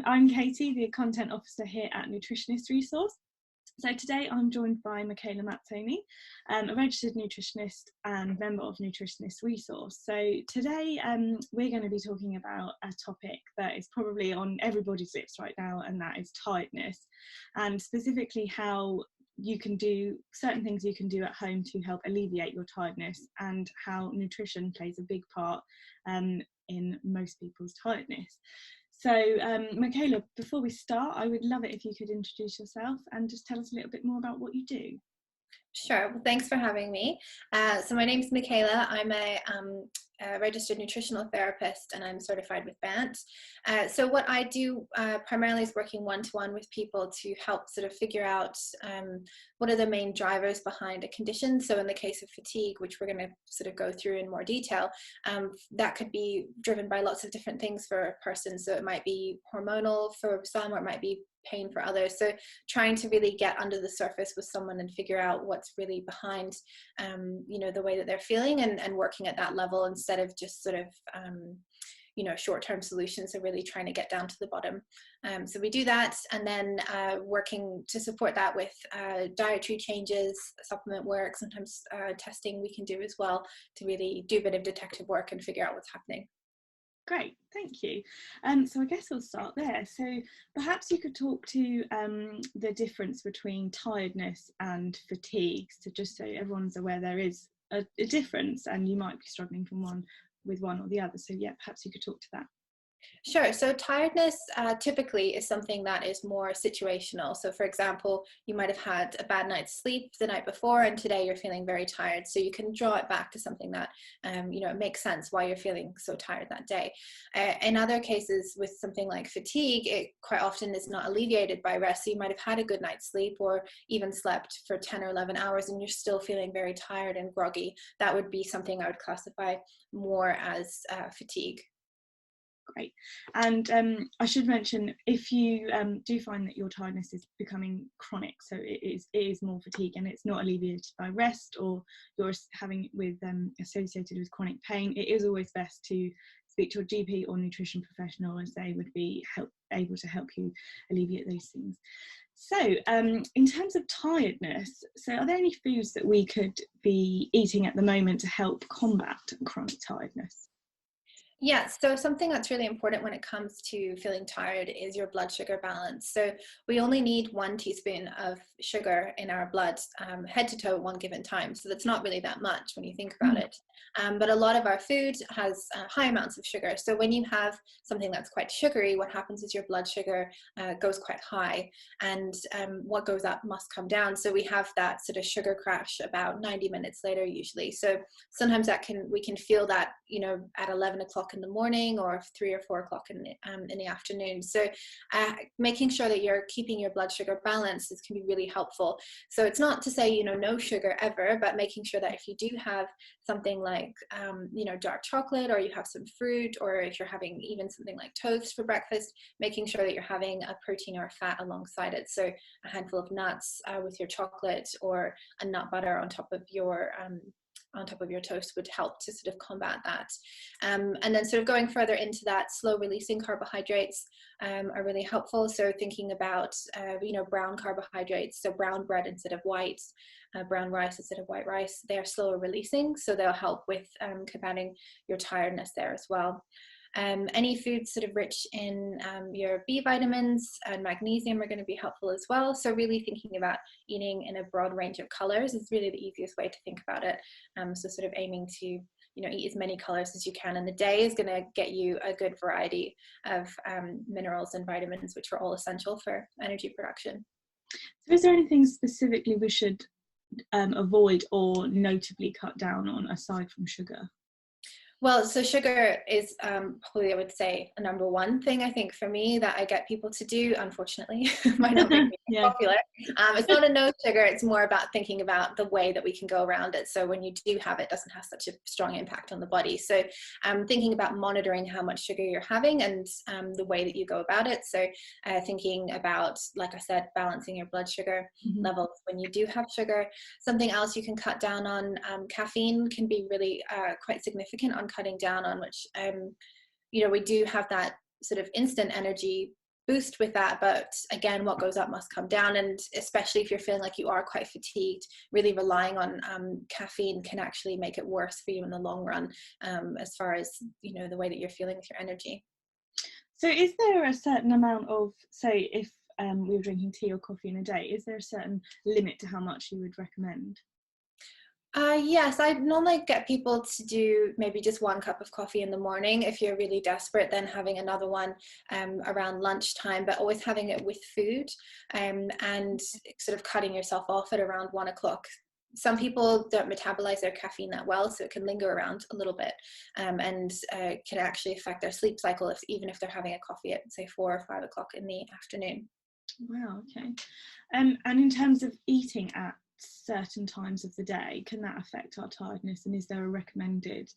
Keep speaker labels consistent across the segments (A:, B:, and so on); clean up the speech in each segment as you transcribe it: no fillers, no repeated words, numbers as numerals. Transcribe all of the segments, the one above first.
A: I'm Katie, the Content Officer here at Nutritionist Resource. So today I'm joined by Michaella Mazzoni, a registered nutritionist and member of Nutritionist Resource. So today we're going to be talking about a topic that is probably on everybody's lips right now, and that is tiredness, and specifically how you can do certain things you can do at home to help alleviate your tiredness, and how nutrition plays a big part in most people's tiredness. So, Michaela, before we start, I would love it if you could introduce yourself and just tell us a little bit more about what you do.
B: Sure. Well, thanks for having me. So my name is Michaela. I'm a registered nutritional therapist, and I'm certified with BANT. So what I do primarily is working one-to-one with people to help sort of figure out what are the main drivers behind a condition. So in the case of fatigue, which we're going to sort of go through in more detail, that could be driven by lots of different things for a person. So it might be hormonal for some, or it might be pain for others. So trying to really get under the surface with someone and figure out what's really behind the way that they're feeling, and working at that level instead of just sort of short-term solutions. So really trying to get down to the bottom. So we do that, and then working to support that with dietary changes, supplement work, sometimes testing we can do as well, to really do a bit of detective work and figure out what's happening.
A: Great, thank you. So I guess we'll start there. So perhaps you could talk to the difference between tiredness and fatigue, so just so everyone's aware there is a difference, and you might be struggling with one or the other. So yeah, perhaps you could talk to that.
B: Sure. So tiredness typically is something that is more situational. So for example, you might have had a bad night's sleep the night before, and today you're feeling very tired. So you can draw it back to something that, it makes sense why you're feeling so tired that day. In other cases, with something like fatigue, it quite often is not alleviated by rest. So you might have had a good night's sleep, or even slept for 10 or 11 hours, and you're still feeling very tired and groggy. That would be something I would classify more as fatigue.
A: Great. And I should mention, if you do find that your tiredness is becoming chronic, so it is more fatigue and it's not alleviated by rest, or you're having with associated with chronic pain, it is always best to speak to your GP or nutrition professional, as they would be able to help you alleviate those things. So in terms of tiredness, so are there any foods that we could be eating at the moment to help combat chronic tiredness?
B: Yeah, so something that's really important when it comes to feeling tired is your blood sugar balance. So we only need 1 teaspoon of sugar in our blood, head to toe at one given time. So that's not really that much when you think about it. But a lot of our food has high amounts of sugar. So when you have something that's quite sugary, what happens is your blood sugar goes quite high, and what goes up must come down. So we have that sort of sugar crash about 90 minutes later usually. So sometimes we can feel that, at 11 o'clock in the morning, or 3 or 4 o'clock in the afternoon. So making sure that you're keeping your blood sugar balanced can be really helpful. So it's not to say, no sugar ever, but making sure that if you do have something like, dark chocolate, or you have some fruit, or if you're having even something like toast for breakfast, making sure that you're having a protein or a fat alongside it. So a handful of nuts with your chocolate, or a nut butter on top of your toast would help to sort of combat that. And then sort of going further into that, slow releasing carbohydrates are really helpful. So thinking about, brown carbohydrates, so brown bread instead of white, brown rice instead of white rice, they are slower releasing. So they'll help with combating your tiredness there as well. Any foods sort of rich in your B vitamins and magnesium are going to be helpful as well. So really thinking about eating in a broad range of colors is really the easiest way to think about it. So sort of aiming to, eat as many colors as you can in the day is going to get you a good variety of minerals and vitamins, which are all essential for energy production.
A: So is there anything specifically we should avoid or notably cut down on, aside from sugar?
B: Well, so sugar is probably, I would say, a number one thing I think for me that I get people to do, unfortunately, might not be
A: Yeah.
B: popular. It's not a no sugar, it's more about thinking about the way that we can go around it. So when you do have it, it doesn't have such a strong impact on the body. So thinking about monitoring how much sugar you're having, and the way that you go about it. So thinking about, like I said, balancing your blood sugar levels when you do have sugar. Something else you can cut down on, caffeine can be really quite significant on cutting down on, which we do have that sort of instant energy boost with that, but again, what goes up must come down. And especially if you're feeling like you are quite fatigued, really relying on caffeine can actually make it worse for you in the long run, as far as, you know, the way that you're feeling with your energy.
A: So is there a certain amount of, say, if we were drinking tea or coffee in a day, is there a certain limit to how much you would recommend?
B: Yes, I normally get people to do maybe just 1 cup of coffee in the morning. If you're really desperate, then having another one around lunchtime, but always having it with food, and sort of cutting yourself off at around 1 o'clock. Some people don't metabolize their caffeine that well, so it can linger around a little bit, and can actually affect their sleep cycle, even if they're having a coffee at, say, 4 or 5 o'clock in the afternoon.
A: Wow, okay. And in terms of eating at certain times of the day, can that affect our tiredness, and is there a recommended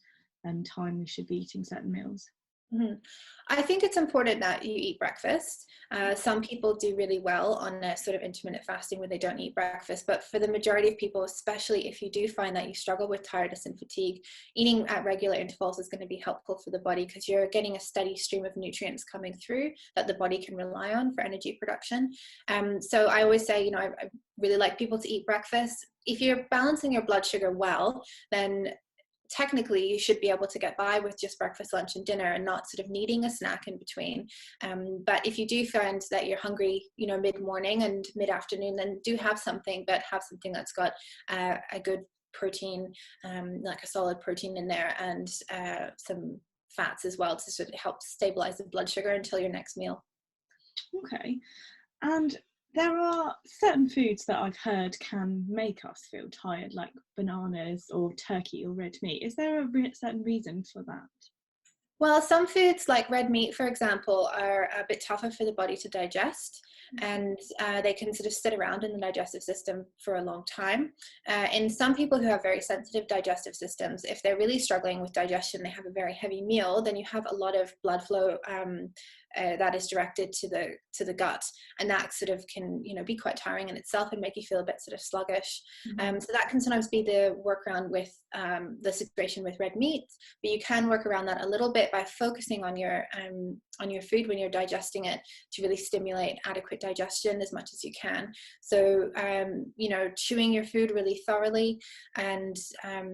A: time we should be eating certain meals?
B: Mhm. I think it's important that you eat breakfast. Some people do really well on a sort of intermittent fasting where they don't eat breakfast, but for the majority of people, especially if you do find that you struggle with tiredness and fatigue, eating at regular intervals is going to be helpful for the body, because you're getting a steady stream of nutrients coming through that the body can rely on for energy production. So I always say, you know, I really like people to eat breakfast. If you're balancing your blood sugar well, then technically you should be able to get by with just breakfast, lunch and dinner and not sort of needing a snack in between. But if you do find that you're hungry, you know, mid-morning and mid-afternoon, then do have something, but have something that's got a good protein, like a solid protein in there, and some fats as well to sort of help stabilize the blood sugar until your next meal.
A: Okay. And there are certain foods that I've heard can make us feel tired, like bananas or turkey or red meat. Is there a certain reason for that?
B: Well, some foods like red meat, for example, are a bit tougher for the body to digest, and they can sort of sit around in the digestive system for a long time. In some people who have very sensitive digestive systems, if they're really struggling with digestion, they have a very heavy meal, then you have a lot of blood flow that is directed to the gut, and that sort of can, you know, be quite tiring in itself and make you feel a bit sort of sluggish. So that can sometimes be the workaround with the situation with red meat, but you can work around that a little bit by focusing on your food when you're digesting it, to really stimulate adequate digestion as much as you can. So you know, chewing your food really thoroughly, and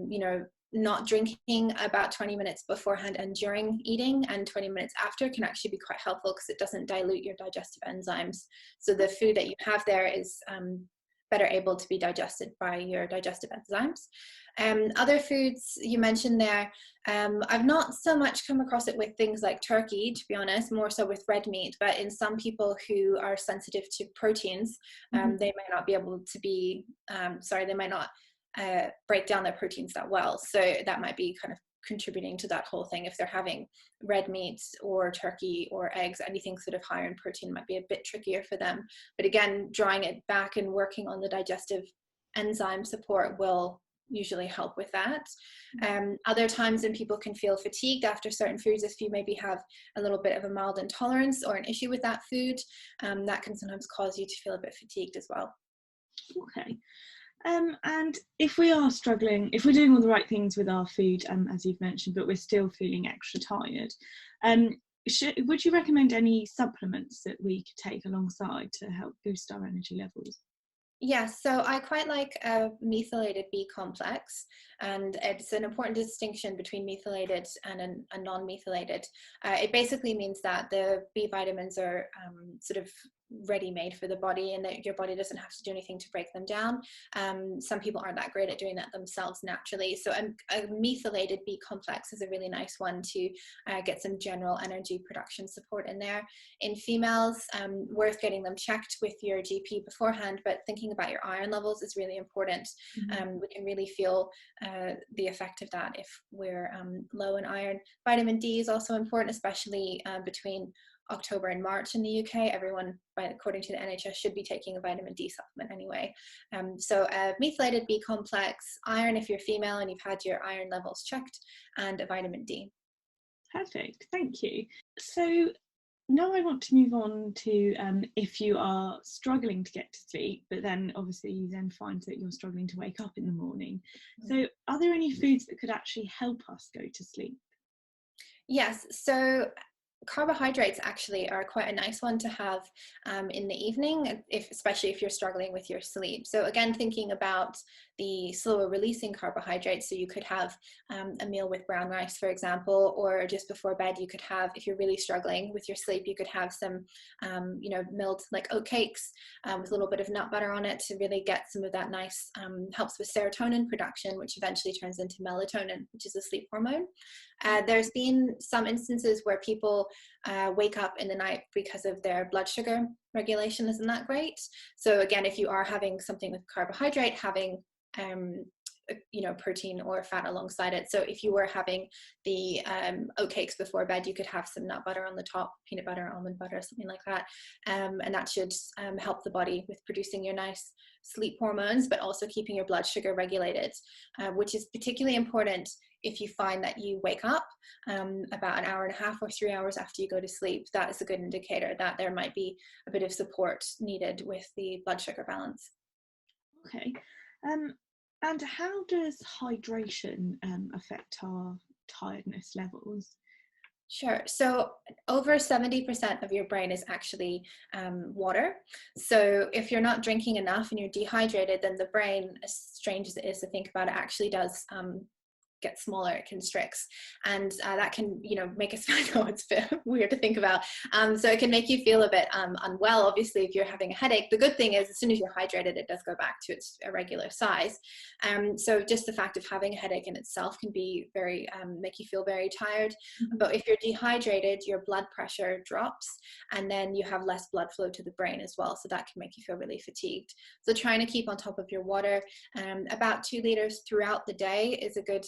B: you know, not drinking about 20 minutes beforehand and during eating, and 20 minutes after, can actually be quite helpful because it doesn't dilute your digestive enzymes. So the food that you have there is better able to be digested by your digestive enzymes. Other foods you mentioned there, I've not so much come across it with things like turkey, to be honest, more so with red meat. But in some people who are sensitive to proteins, they may not be able to be, they might not break down their proteins that well. So that might be kind of contributing to that whole thing. If they're having red meat or turkey or eggs, anything sort of higher in protein might be a bit trickier for them. But again, drawing it back and working on the digestive enzyme support will usually help with that. Other times when people can feel fatigued after certain foods, if you maybe have a little bit of a mild intolerance or an issue with that food, that can sometimes cause you to feel a bit fatigued as well.
A: Okay. And if we are struggling, if we're doing all the right things with our food, as you've mentioned, but we're still feeling extra tired, would you recommend any supplements that we could take alongside to help boost our energy levels?
B: Yes, so I quite like a methylated B complex, and it's an important distinction between methylated and a non-methylated. It basically means that the B vitamins are sort of ready-made for the body, and that your body doesn't have to do anything to break them down. Some people aren't that great at doing that themselves naturally, so a methylated B complex is a really nice one to get some general energy production support in there. In females, worth getting them checked with your GP beforehand, but thinking about your iron levels is really important. We can really feel the effect of that if we're low in iron. Vitamin D is also important, especially between October and March in the UK. Everyone, according to the NHS, should be taking a vitamin D supplement anyway. So a methylated B complex, iron if you're female and you've had your iron levels checked, and a vitamin D.
A: Perfect, thank you. So now I want to move on to if you are struggling to get to sleep, but then obviously you then find that you're struggling to wake up in the morning. So are there any foods that could actually help us go to sleep?
B: Yes, so carbohydrates actually are quite a nice one to have in the evening, especially if you're struggling with your sleep. So again, thinking about the slower releasing carbohydrates, so you could have a meal with brown rice, for example, or just before bed you could have, if you're really struggling with your sleep, you could have some milled like oat cakes with a little bit of nut butter on it to really get some of that nice, helps with serotonin production, which eventually turns into melatonin, which is a sleep hormone. There's been some instances where people wake up in the night because of their blood sugar regulation isn't that great. So again, if you are having something with carbohydrate, having protein or fat alongside it. So if you were having the oat cakes before bed, you could have some nut butter on the top, peanut butter, almond butter, something like that. And that should help the body with producing your nice sleep hormones, but also keeping your blood sugar regulated, which is particularly important if you find that you wake up about an hour and a half or 3 hours after you go to sleep. That is a good indicator that there might be a bit of support needed with the blood sugar balance.
A: Okay. And how does hydration affect our tiredness levels?
B: Sure. So over 70% of your brain is actually water. So if you're not drinking enough and you're dehydrated, then the brain, as strange as it is to think about it, actually does get smaller, it constricts, and that can make us I know it's a bit weird to think about, so it can make you feel a bit unwell. Obviously, if you're having a headache, the good thing is as soon as you're hydrated, it does go back to its irregular size. So just the fact of having a headache in itself can be very make you feel very tired. But if you're dehydrated, your blood pressure drops, and then you have less blood flow to the brain as well, so that can make you feel really fatigued. So trying to keep on top of your water, about 2 liters throughout the day is a good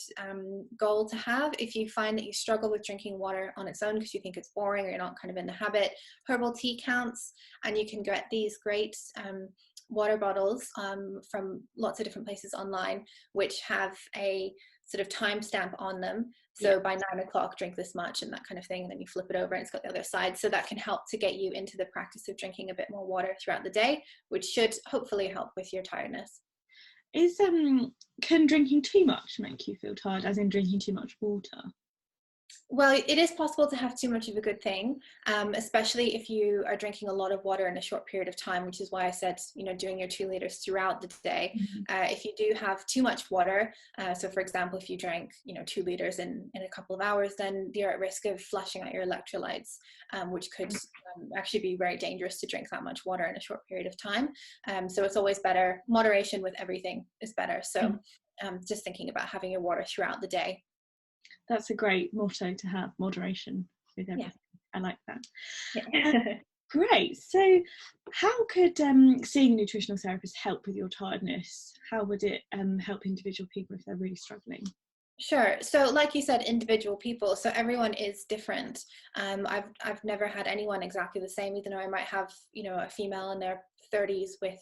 B: goal to have. If you find that you struggle with drinking water on its own because you think it's boring or you're not kind of in the habit, herbal tea counts, and you can get these great water bottles from lots of different places online, which have a sort of timestamp on them. So by 9 o'clock, drink this much and that kind of thing. And then you flip it over and it's got the other side. So that can help to get you into the practice of drinking a bit more water throughout the day, which should hopefully help with your tiredness.
A: Can drinking too much make you feel tired, as in drinking too much water?
B: Well, it is possible to have too much of a good thing, especially if you are drinking a lot of water in a short period of time, which is why I said, doing your 2 liters throughout the day. If you do have too much water, so for example, if you drank, 2 liters in a couple of hours, then you're at risk of flushing out your electrolytes, which could actually be very dangerous to drink that much water in a short period of time. So it's always better. Moderation with everything is better. So just thinking about having your water throughout the day.
A: That's a great motto to have, moderation with everything. I like that. Great. So how could seeing a nutritional therapist help with your tiredness? How would it help individual people if they're really struggling?
B: Sure. So like you said, individual people, so everyone is different. I've never had anyone exactly the same, even though I might have, a female in their 30s with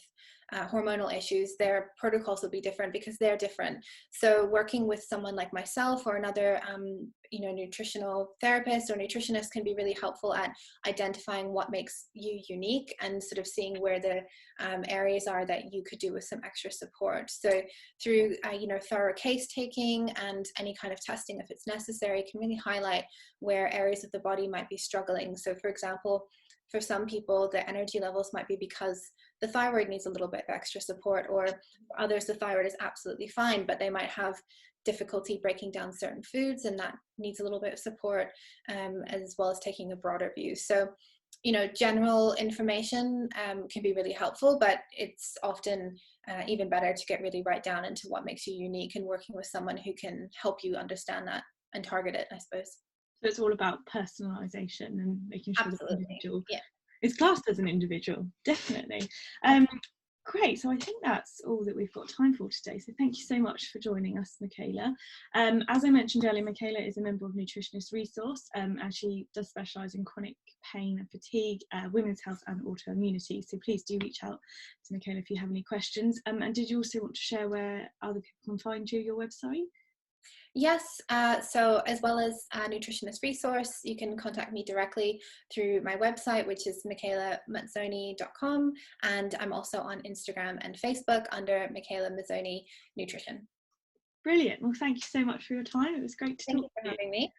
B: hormonal issues. Their protocols will be different because they're different. So working with someone like myself or another nutritional therapist or nutritionist can be really helpful at identifying what makes you unique and sort of seeing where the areas are that you could do with some extra support. So through thorough case taking and any kind of testing if it's necessary can really highlight where areas of the body might be struggling. So for example, for some people, the energy levels might be because the thyroid needs a little bit of extra support, or for others, the thyroid is absolutely fine, but they might have difficulty breaking down certain foods, and that needs a little bit of support, as well as taking a broader view. So, general information can be really helpful, but it's often even better to get really right down into what makes you unique and working with someone who can help you understand that and target it, I suppose.
A: So it's all about personalisation and making sure the individual is classed as an individual, definitely. Great, so I think that's all that we've got time for today. So thank you so much for joining us, Michaela. As I mentioned earlier, Michaela is a member of Nutritionist Resource, and she does specialise in chronic pain and fatigue, women's health and autoimmunity. So please do reach out to Michaela if you have any questions. And did you also want to share where other people can find you, your website?
B: Yes, so as well as Nutritionist Resource, you can contact me directly through my website, which is michaellamazzoni.com, and I'm also on Instagram and Facebook under Michaella Mazzoni Nutrition.
A: Brilliant. Well, thank you so much for your time. It was great to talk to you.
B: Thank you for having me.